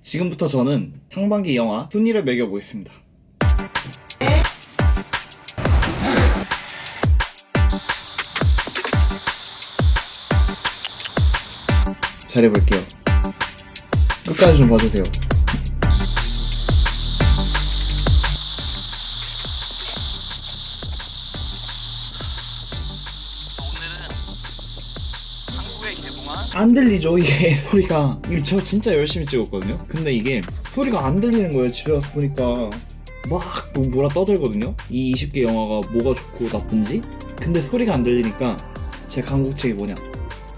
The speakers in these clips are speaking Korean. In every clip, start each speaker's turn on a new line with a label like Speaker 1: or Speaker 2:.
Speaker 1: 지금부터 저는 상반기 영화 순위를 매겨보겠습니다. 잘해볼게요. 끝까지 좀 봐주세요. 안 들리죠? 이게 소리가. 이게 저 진짜 열심히 찍었거든요? 근데 이게 소리가 안 들리는 거예요. 집에 와서 보니까 막 뭐라 떠들거든요? 이 20개 영화가 뭐가 좋고 나쁜지? 근데 소리가 안 들리니까 제 강국책이 뭐냐?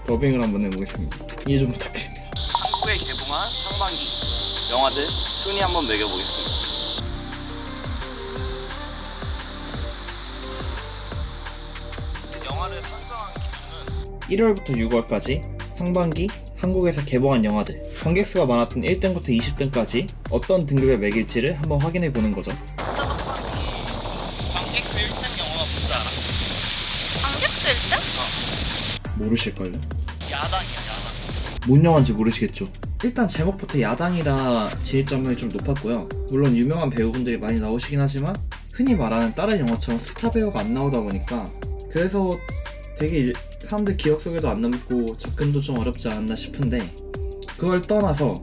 Speaker 1: 더빙을 한번 해보겠습니다. 이해 좀 부탁드립니다.
Speaker 2: 한국에 개봉한 상반기 영화들 순위 한번 매겨보겠습니다. 영화를 선정한 기준은
Speaker 1: 1월부터 6월까지 상반기 한국에서 개봉한 영화들, 관객수가 많았던 1등부터 20등까지 어떤 등급을 매길지를 한번 확인해보는 거죠.
Speaker 2: 관객수 1등 영화가 뭔지 알아?
Speaker 3: 관객수 1등?
Speaker 1: 모르실걸요?
Speaker 2: 야당이야, 야당.
Speaker 1: 뭔 영화인지 모르시겠죠? 일단 제목부터 야당이라 진입점이 좀 높았고요. 물론 유명한 배우분들이 많이 나오시긴 하지만 흔히 말하는 다른 영화처럼 스타 배우가 안 나오다 보니까 그래서 되게 사람들 기억 속에도 안 남고 접근도 좀 어렵지 않았나 싶은데, 그걸 떠나서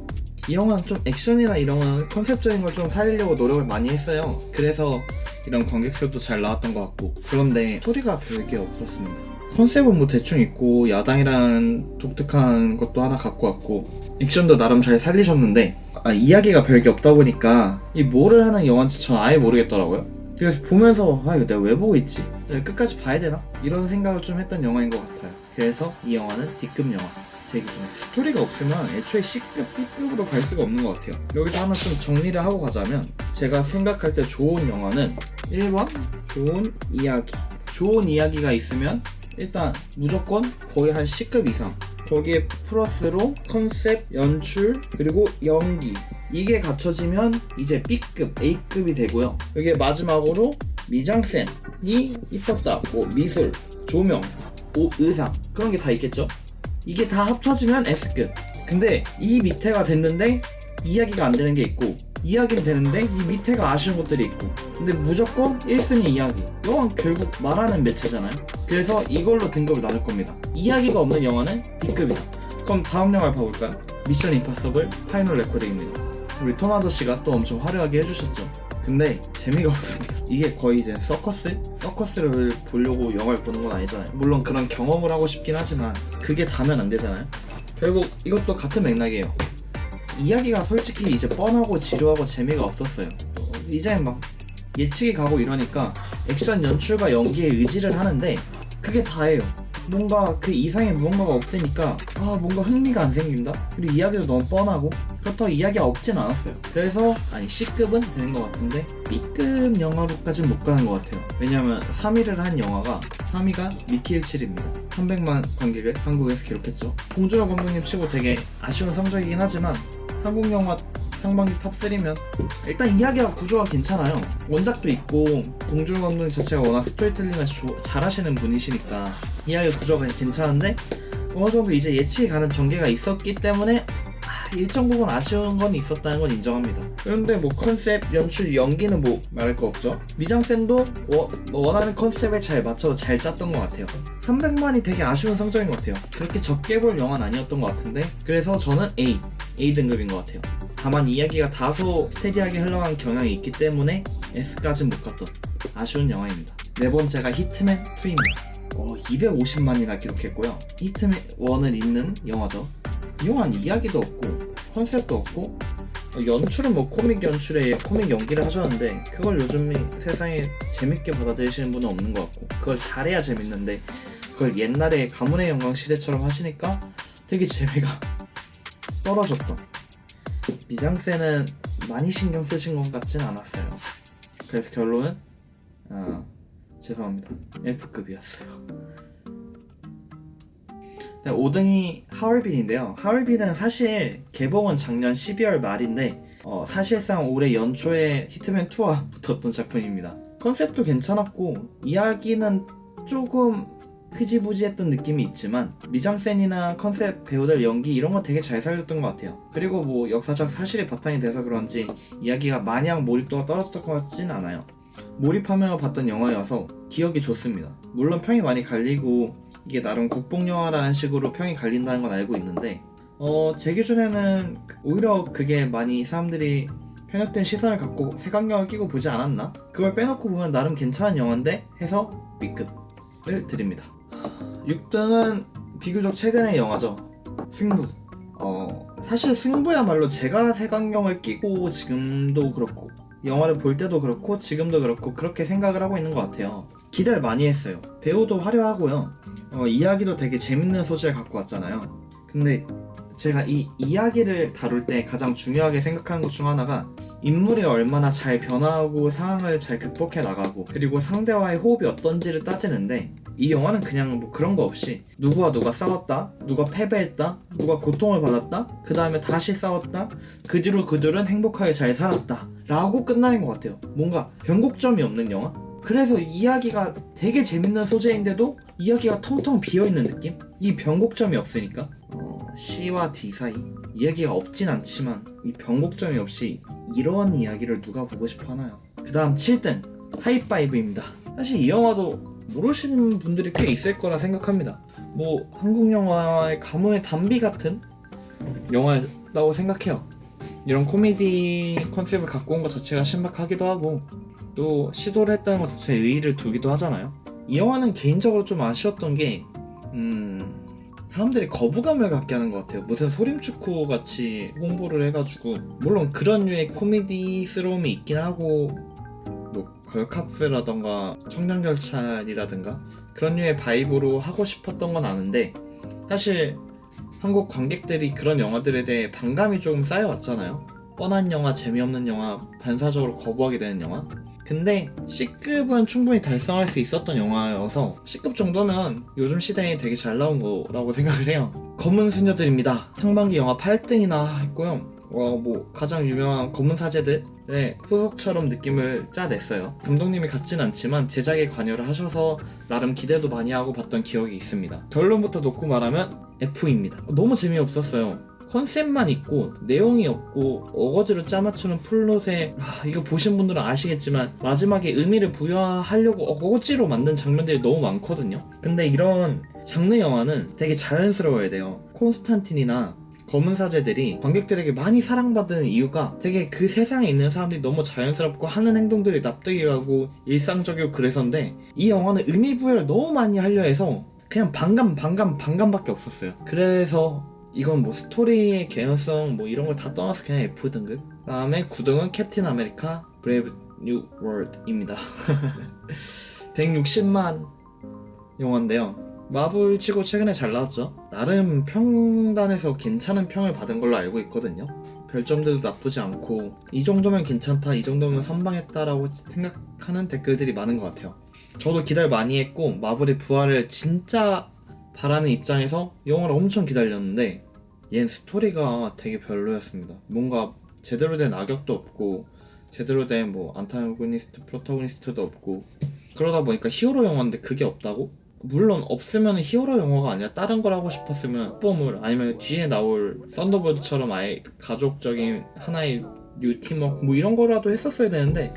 Speaker 1: 이 영화는 좀 액션이나 이런 컨셉적인 걸 좀 살리려고 노력을 많이 했어요. 그래서 이런 관객수도 잘 나왔던 것 같고, 그런데 소리가 별게 없었습니다. 컨셉은 뭐 대충 있고 야당이란 독특한 것도 하나 갖고 왔고 액션도 나름 잘 살리셨는데 이야기가 별게 없다 보니까 이 뭐를 하는 영화인지 전 아예 모르겠더라고요. 그래서 보면서 이거 내가 왜 보고 있지? 내가 끝까지 봐야 되나? 이런 생각을 좀 했던 영화인 것 같아요. 그래서 이 영화는 D급 영화, 제 기준에. 스토리가 없으면 애초에 C급, B급으로 갈 수가 없는 것 같아요. 여기서 하나 좀 정리를 하고 가자면, 제가 생각할 때 좋은 영화는 1번 좋은 이야기. 좋은 이야기가 있으면 일단 무조건 거의 한 C급 이상, 거기에 플러스로 컨셉, 연출, 그리고 연기, 이게 갖춰지면 이제 B급, A급이 되고요. 여기에 마지막으로 미장센이 이뻤다, 뭐 미술, 조명, 의상, 그런 게 다 있겠죠. 이게 다 합쳐지면 S급. 근데 이 밑에가 됐는데 이야기가 안 되는 게 있고, 이야기는 되는데 이 밑에가 아쉬운 것들이 있고, 근데 무조건 1순위 이야기. 영화는 결국 말하는 매체잖아요. 그래서 이걸로 등급을 나눌 겁니다. 이야기가 없는 영화는 D급이다. 그럼 다음 영화를 봐볼까요? 미션 임파서블 파이널 레코딩입니다. 우리 톰 아저씨가 또 엄청 화려하게 해주셨죠. 근데 재미가 없습니다. 이게 거의 이제 서커스를 보려고 영화를 보는 건 아니잖아요. 물론 그런 경험을 하고 싶긴 하지만 그게 다면 안 되잖아요. 결국 이것도 같은 맥락이에요. 이야기가 솔직히 이제 뻔하고 지루하고 재미가 없었어요. 이제 막 예측이 가고 이러니까 액션 연출과 연기에 의지를 하는데 그게 다예요. 뭔가 그 이상의 무언가가 없으니까 뭔가 흥미가 안 생긴다? 그리고 이야기도 너무 뻔하고, 그렇다고 이야기가 없진 않았어요. 그래서 C급은 되는 것 같은데 B급 영화로까지는 못 가는 것 같아요. 왜냐면 3위를 한 영화가 3위가 미키 17입니다. 300만 관객을 한국에서 기록했죠. 봉준호 감독님 치고 되게 아쉬운 성적이긴 하지만 한국 영화 상반기 탑3면 일단 이야기와 구조가 괜찮아요. 원작도 있고 봉준호 감독님 자체가 워낙 스토리텔링을 잘 하시는 분이시니까 이야기 구조가 괜찮은데 어느 정도 이제 예측이 가는 전개가 있었기 때문에 일정 부분 아쉬운 건 있었다는 건 인정합니다. 그런데 뭐 컨셉, 연출, 연기는 뭐 말할 거 없죠. 미장센도 원하는 컨셉에 잘 맞춰서 잘 짰던 것 같아요. 300만이 되게 아쉬운 성적인 것 같아요. 그렇게 적게 볼 영화는 아니었던 것 같은데, 그래서 저는 A 등급인 것 같아요. 다만 이야기가 다소 스테디하게 흘러간 경향이 있기 때문에 S까지는 못 갔던 아쉬운 영화입니다. 네 번째가 히트맨 2입니다. 250만이나 기록했고요. 히트맨 1을 잇는 영화죠. 이 영화는 이야기도 없고 컨셉도 없고 연출은 뭐 코믹 연출에 코믹 연기를 하셨는데 그걸 요즘 세상에 재밌게 받아들이시는 분은 없는 것 같고, 그걸 잘해야 재밌는데 그걸 옛날에 가문의 영광 시대처럼 하시니까 되게 재미가 떨어졌던. 미장센은 많이 신경 쓰신 것 같진 않았어요. 그래서 결론은 죄송합니다, F급이었어요. 5등이 하얼빈인데요. 하얼빈은 사실 개봉은 작년 12월 말인데 사실상 올해 연초에 히트맨2와 붙었던 작품입니다. 컨셉도 괜찮았고 이야기는 조금 흐지부지했던 느낌이 있지만 미장센이나 컨셉, 배우들 연기 이런 거 되게 잘 살렸던 것 같아요. 그리고 뭐 역사적 사실이 바탕이 돼서 그런지 이야기가 마냥 몰입도가 떨어졌던 것 같진 않아요. 몰입하며 봤던 영화여서 기억이 좋습니다. 물론 평이 많이 갈리고 이게 나름 국뽕영화라는 식으로 평이 갈린다는 건 알고 있는데 제 기준에는 오히려 그게 많이 사람들이 편협된 시선을 갖고 색안경을 끼고 보지 않았나? 그걸 빼놓고 보면 나름 괜찮은 영화인데 해서 B급을 드립니다. 6등은 비교적 최근의 영화죠. 승부. 사실 승부야말로 제가 색안경을 끼고 지금도 그렇고 영화를 볼 때도 그렇고 지금도 그렇고 그렇게 생각을 하고 있는 것 같아요. 기대를 많이 했어요. 배우도 화려하고요. 이야기도 되게 재밌는 소재를 갖고 왔잖아요. 근데 제가 이 이야기를 다룰 때 가장 중요하게 생각하는 것 중 하나가 인물이 얼마나 잘 변화하고 상황을 잘 극복해 나가고 그리고 상대와의 호흡이 어떤지를 따지는데 이 영화는 그냥 뭐 그런 거 없이 누구와 누가 싸웠다, 누가 패배했다, 누가 고통을 받았다, 그 다음에 다시 싸웠다, 그 뒤로 그들은 행복하게 잘 살았다 라고 끝나는 것 같아요. 뭔가 변곡점이 없는 영화? 그래서 이야기가 되게 재밌는 소재인데도 이야기가 텅텅 비어있는 느낌? 이 변곡점이 없으니까 C와 D 사이 이야기가 없진 않지만 이 변곡점이 없이 이런 이야기를 누가 보고 싶어 하나요? 그 다음 7등 하이파이브입니다. 사실 이 영화도 모르시는 분들이 꽤 있을 거라 생각합니다. 뭐 한국 영화의 가문의 단비 같은 영화라고 생각해요. 이런 코미디 컨셉을 갖고 온 것 자체가 신박하기도 하고 또 시도를 했다는 것 자체에 의의를 두기도 하잖아요. 이 영화는 개인적으로 좀 아쉬웠던 게 사람들이 거부감을 갖게 하는 것 같아요. 무슨 소림축구 같이 홍보를 해가지고 물론 그런 류의 코미디스러움이 있긴 하고 뭐 걸캅스라던가 청년결찰이라든가 그런 류의 바이브로 하고 싶었던 건 아는데 사실 한국 관객들이 그런 영화들에 대해 반감이 조금 쌓여왔잖아요. 뻔한 영화, 재미없는 영화, 반사적으로 거부하게 되는 영화. 근데 C급은 충분히 달성할 수 있었던 영화여서 C급 정도면 요즘 시대에 되게 잘 나온 거라고 생각을 해요. 검은 수녀들입니다. 상반기 영화 8등이나 했고요. 뭐 가장 유명한 검은 사제들의 후속처럼 느낌을 짜냈어요. 감독님이 같진 않지만 제작에 관여를 하셔서 나름 기대도 많이 하고 봤던 기억이 있습니다. 결론부터 놓고 말하면 F입니다. 너무 재미없었어요. 컨셉만 있고 내용이 없고 어거지로 짜맞추는 플롯에 이거 보신 분들은 아시겠지만 마지막에 의미를 부여하려고 어거지로 만든 장면들이 너무 많거든요. 근데 이런 장르 영화는 되게 자연스러워야 돼요. 콘스탄틴이나 검은 사제들이 관객들에게 많이 사랑받는 이유가 되게 그 세상에 있는 사람들이 너무 자연스럽고 하는 행동들이 납득이 가고 일상적이고 그래서인데 이 영화는 의미 부여를 너무 많이 하려 해서 그냥 반감밖에 없었어요. 그래서 이건 뭐 스토리의 개연성 뭐 이런 걸 다 떠나서 그냥 F등급. 다음에 9등은 캡틴 아메리카 브레이브 뉴 월드입니다. 160만 영화인데요. 마블 치고 최근에 잘 나왔죠. 나름 평단에서 괜찮은 평을 받은 걸로 알고 있거든요. 별점들도 나쁘지 않고 이 정도면 괜찮다, 이 정도면 선방했다라고 생각하는 댓글들이 많은 것 같아요. 저도 기대를 많이 했고 마블의 부활을 진짜 바라는 입장에서 영화를 엄청 기다렸는데 얘는 스토리가 되게 별로였습니다. 뭔가 제대로 된 악역도 없고 제대로 된 뭐 안타고니스트, 프로타고니스트도 없고 그러다 보니까 히어로 영화인데 그게 없다고? 물론 없으면 히어로 영화가 아니라 다른 걸 하고 싶었으면 뽀물 아니면 뒤에 나올 썬더볼드처럼 아예 가족적인 하나의 뉴팀워크 뭐 이런 거라도 했었어야 되는데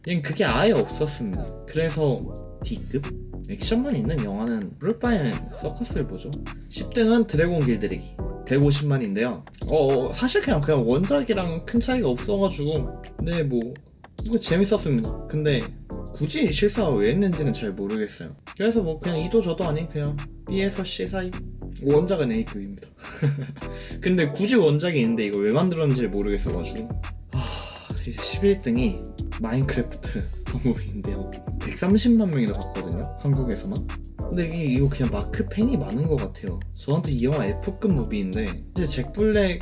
Speaker 1: 얘는 그게 아예 없었습니다. 그래서 D급? 액션만 있는 영화는 그럴 바에는 서커스를 보죠. 10등은 드래곤 길들이기 150만인데요. 사실 그냥 원작이랑 큰 차이가 없어가지고 근데 뭐 이거 재밌었습니다. 근데 굳이 실사가 왜 했는지는 잘 모르겠어요. 그래서 뭐 그냥 이도 저도 아닌 그냥 B에서 C 사이. 원작은 A급입니다. 근데 굳이 원작이 있는데 이거 왜 만들었는지 모르겠어가지고 이제 11등이 마인크래프트 무비인데요. 130만 명이나 봤거든요. 한국에서만. 근데 이거 그냥 마크 팬이 많은 것 같아요. 저한테 이 영화 F급 무비인데 이제 잭 블랙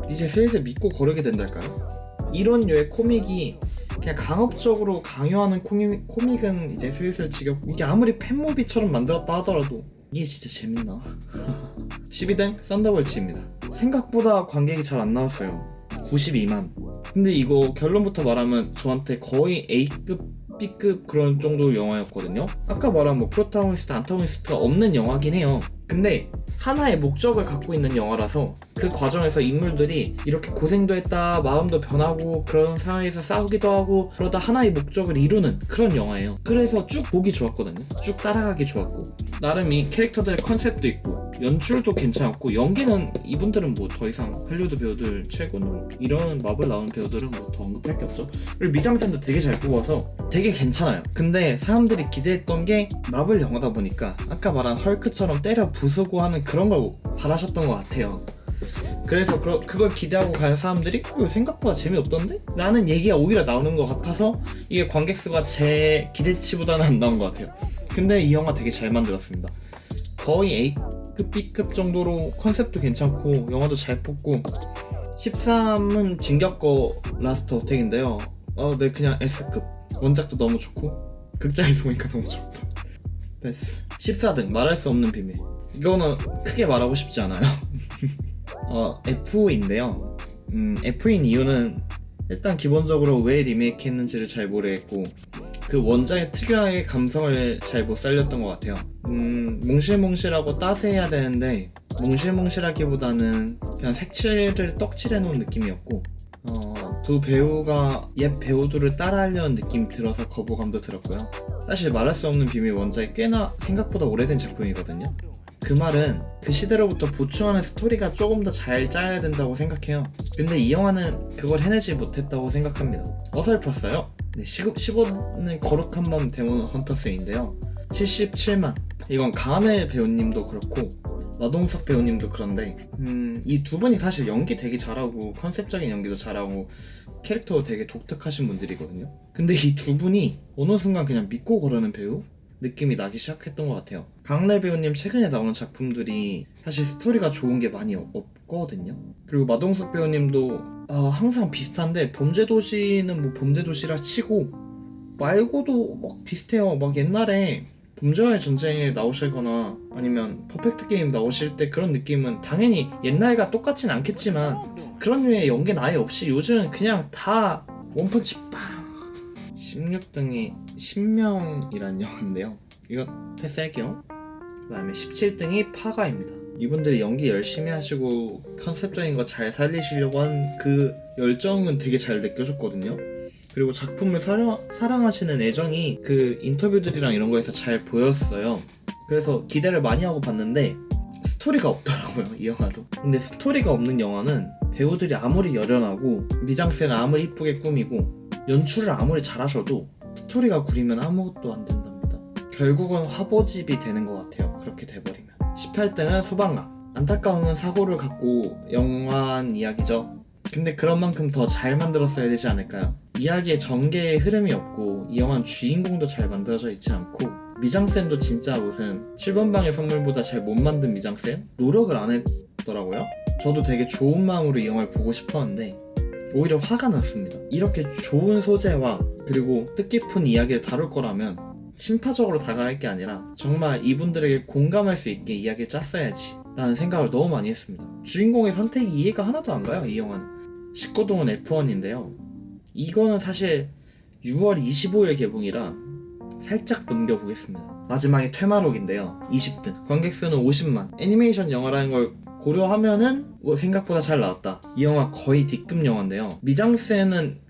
Speaker 1: 이제 슬슬 믿고 거르게 된달까요? 이런 류의 코믹이 그냥 강압적으로 강요하는 코믹은 이제 슬슬 지겹고 이게 아무리 팬무비처럼 만들었다 하더라도 이게 진짜 재밌나? 12등 썬더볼츠입니다. 생각보다 관객이 잘 안 나왔어요. 92만. 근데 이거 결론부터 말하면 저한테 거의 A급 B급 그런 정도 영화였거든요. 아까 말한 뭐 프로타고니스트, 안타고니스트가 없는 영화긴 해요. 근데 하나의 목적을 갖고 있는 영화라서 그 과정에서 인물들이 이렇게 고생도 했다, 마음도 변하고 그런 상황에서 싸우기도 하고 그러다 하나의 목적을 이루는 그런 영화예요. 그래서 쭉 보기 좋았거든요. 쭉 따라가기 좋았고 나름 이 캐릭터들의 컨셉도 있고 연출도 괜찮았고 연기는 이분들은 뭐 더 이상 할리우드 배우들 최근으로 이런 마블 나오는 배우들은 뭐 더 언급할 게 없어. 그리고 미장센도 되게 잘 뽑아서 되게 괜찮아요. 근데 사람들이 기대했던 게 마블 영화다 보니까 아까 말한 헐크처럼 때려 부수고 하는 그런 걸 바라셨던 것 같아요. 그래서 그걸 기대하고 가는 사람들이 이거 생각보다 재미없던데? 라는 얘기가 오히려 나오는 것 같아서 이게 관객 수가 제 기대치보다는 안 나온 것 같아요. 근데 이 영화 되게 잘 만들었습니다. 거의 A급, B급 정도로 컨셉도 괜찮고 영화도 잘 뽑고 13은 진격거 라스트 어택인데요. 네, 그냥 S급. 원작도 너무 좋고 극장에서 보니까 너무 좋다. 베스. 14등 말할 수 없는 비밀. 이거는 크게 말하고 싶지 않아요. F인데요. F인 이유는 일단 기본적으로 왜 리메이크 했는지를 잘 모르겠고 그 원작의 특유의 감성을 잘 못 살렸던 것 같아요. 몽실몽실하고 따스해야 되는데 몽실몽실하기보다는 그냥 색칠을 떡칠해 놓은 느낌이었고 두 배우가 옛 배우들을 따라하려는 느낌이 들어서 거부감도 들었고요. 사실 말할 수 없는 비밀 원작이 꽤나 생각보다 오래된 작품이거든요. 그 말은 그 시대로부터 보충하는 스토리가 조금 더 잘 짜야 된다고 생각해요. 근데 이 영화는 그걸 해내지 못했다고 생각합니다. 어설펐어요. 네, 15는 거룩한 밤 데몬 헌터스인데요. 77만. 이건 강하늘 배우님도 그렇고 마동석 배우님도 그런데 이 두 분이 사실 연기 되게 잘하고 컨셉적인 연기도 잘하고 캐릭터 되게 독특하신 분들이거든요. 근데 이 두 분이 어느 순간 그냥 믿고 거르는 배우? 느낌이 나기 시작했던 것 같아요. 강래 배우님 최근에 나오는 작품들이 사실 스토리가 좋은 게 많이 없거든요. 그리고 마동석 배우님도 항상 비슷한데 범죄도시는 뭐 범죄도시라 치고 말고도 막 비슷해요. 막 옛날에 범죄와의 전쟁에 나오시거나 아니면 퍼펙트 게임 나오실 때 그런 느낌은 당연히 옛날과 똑같진 않겠지만 그런 류의 연기는 아예 없이 요즘은 그냥 다 원펀치 빵! 16등이 신명이라는 영화인데요. 이거 패스할게요. 그 다음에 17등이 파가입니다. 이분들이 연기 열심히 하시고 컨셉적인 거 잘 살리시려고 한 그 열정은 되게 잘 느껴졌거든요. 그리고 작품을 사랑하시는 애정이 그 인터뷰들이랑 이런 거에서 잘 보였어요. 그래서 기대를 많이 하고 봤는데 스토리가 없더라고요, 이 영화도. 근데 스토리가 없는 영화는 배우들이 아무리 열연하고 미장센을 아무리 이쁘게 꾸미고 연출을 아무리 잘하셔도 스토리가 구리면 아무것도 안 된답니다. 결국은 화보집이 되는 것 같아요, 그렇게 돼버리면. 18등은 소방관. 안타까움은 사고를 갖고 영화한 이야기죠. 근데 그런 만큼 더 잘 만들었어야 되지 않을까요? 이야기의 전개의 흐름이 없고 이 영화는 주인공도 잘 만들어져 있지 않고 미장센도 진짜 무슨 7번 방의 선물보다 잘 못 만든 미장센? 노력을 안 했더라고요. 저도 되게 좋은 마음으로 이 영화를 보고 싶었는데 오히려 화가 났습니다. 이렇게 좋은 소재와 그리고 뜻깊은 이야기를 다룰 거라면 심파적으로 다가갈 게 아니라 정말 이분들에게 공감할 수 있게 이야기를 짰어야지 라는 생각을 너무 많이 했습니다. 주인공의 선택이 이해가 하나도 안 가요, 이 영화는. 19동은 F1인데요. 이거는 사실 6월 25일 개봉이라 살짝 넘겨보겠습니다. 마지막에 퇴마록인데요. 20등. 관객수는 50만. 애니메이션 영화라는 걸 고려하면은 뭐 생각보다 잘 나왔다. 이 영화 거의 D급 영화인데요. 미장센은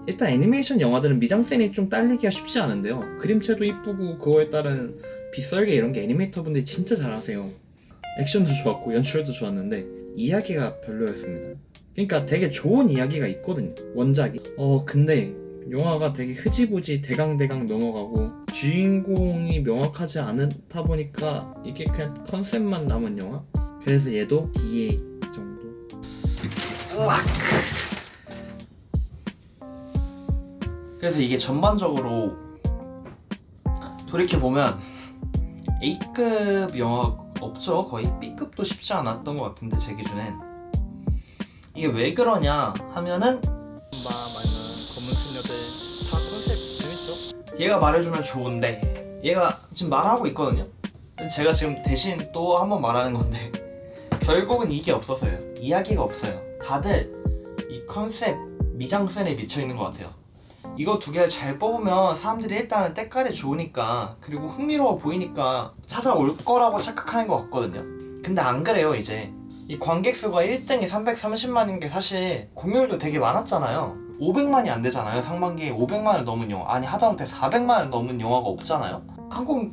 Speaker 1: 일단 애니메이션 영화들은 미장센이 좀 딸리기가 쉽지 않은데요. 그림체도 이쁘고 그거에 따른 빗설계 이런 게 애니메이터 분들이 진짜 잘하세요. 액션도 좋았고 연출도 좋았는데 이야기가 별로였습니다. 그러니까 되게 좋은 이야기가 있거든요, 원작이. 근데 영화가 되게 흐지부지 대강대강 넘어가고 주인공이 명확하지 않다 보니까 이게 그냥 컨셉만 남은 영화? 그래서 얘도 D의 정도. 그래서 이게 전반적으로 돌이켜보면 A급 영화 없죠. 거의 B급도 쉽지 않았던 것 같은데 제 기준엔. 이게 왜 그러냐 하면은 아니면 검은 수녀들 다 컨셉 재밌죠? 얘가 말해주면 좋은데 얘가 지금 말하고 있거든요. 제가 지금 대신 또 한번 말하는 건데 결국은 이게 없어서요. 이야기가 없어요. 다들 이 컨셉 미장센에 미쳐있는 것 같아요.
Speaker 4: 이거 두 개를 잘 뽑으면 사람들이 일단은 때깔이 좋으니까 그리고 흥미로워 보이니까 찾아올 거라고 착각하는 것 같거든요. 근데 안 그래요. 이제 이 관객 수가 1등이 330만인 게 사실 공휴일도 되게 많았잖아요. 500만이 안 되잖아요. 상반기에 500만을 넘은 영화, 아니 하다못해 400만을 넘은 영화가 없잖아요. 한국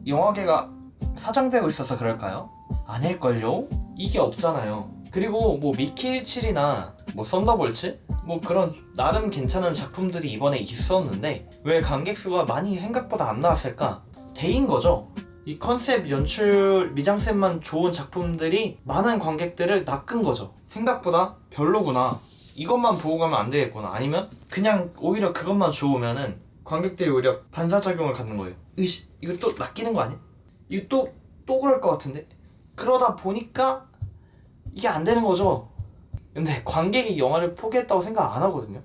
Speaker 4: 영화계가 사장되고 있어서 그럴까요? 아닐걸요? 이게 없잖아요. 그리고 뭐 미키 17이나 뭐 썬더볼츠? 뭐 그런 나름 괜찮은 작품들이 이번에 있었는데 왜 관객 수가 많이 생각보다 안 나왔을까? 대인 거죠. 이 컨셉, 연출, 미장센만 좋은 작품들이 많은 관객들을 낚은 거죠. 생각보다 별로구나. 이것만 보고 가면 안 되겠구나. 아니면 그냥 오히려 그것만 좋으면은 관객들이 오히려 반사작용을 갖는 거예요. 으이씨, 이거 또 낚이는 거 아니야? 이거 또 그럴 것 같은데? 그러다 보니까 이게 안 되는 거죠. 근데 관객이 영화를 포기했다고 생각 안 하거든요.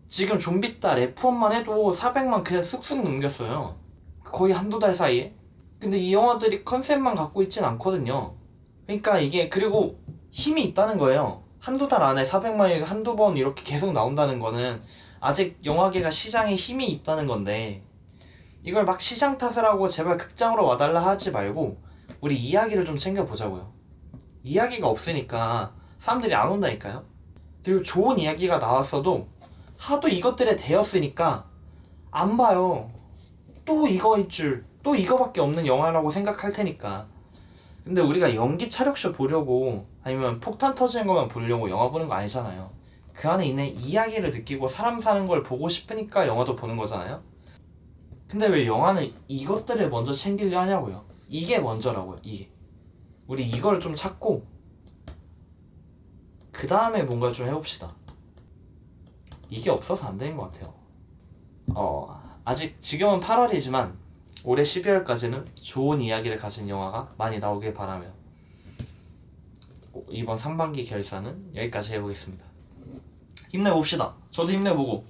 Speaker 4: 지금 좀비딸 F1만 해도 400만 그냥 쑥쑥 넘겼어요. 거의 한두 달 사이에. 근데 이 영화들이 컨셉만 갖고 있진 않거든요. 그러니까 이게 그리고 힘이 있다는 거예요. 한두 달 안에 400만이 한두 번 이렇게 계속 나온다는 거는 아직 영화계가 시장에 힘이 있다는 건데 이걸 막 시장 탓을 하고 제발 극장으로 와달라 하지 말고 우리 이야기를 좀 챙겨보자고요. 이야기가 없으니까 사람들이 안 온다니까요. 그리고 좋은 이야기가 나왔어도 하도 이것들에 대였으니까 안 봐요. 또 이거일 줄, 또 이거밖에 없는 영화라고 생각할 테니까. 근데 우리가 연기 차력쇼 보려고 아니면 폭탄 터지는 것만 보려고 영화 보는 거 아니잖아요. 그 안에 있는 이야기를 느끼고 사람 사는 걸 보고 싶으니까 영화도 보는 거잖아요. 근데 왜 영화는 이것들을 먼저 챙기려 하냐고요. 이게 먼저라고요. 이게 우리 이걸 좀 찾고 그 다음에 뭔가를 좀 해봅시다. 이게 없어서 안 되는 것 같아요. 아직 지금은 8월이지만 올해 12월까지는 좋은 이야기를 가진 영화가 많이 나오길 바라며 이번 상반기 결산은 여기까지 해보겠습니다. 힘내봅시다. 저도 힘내보고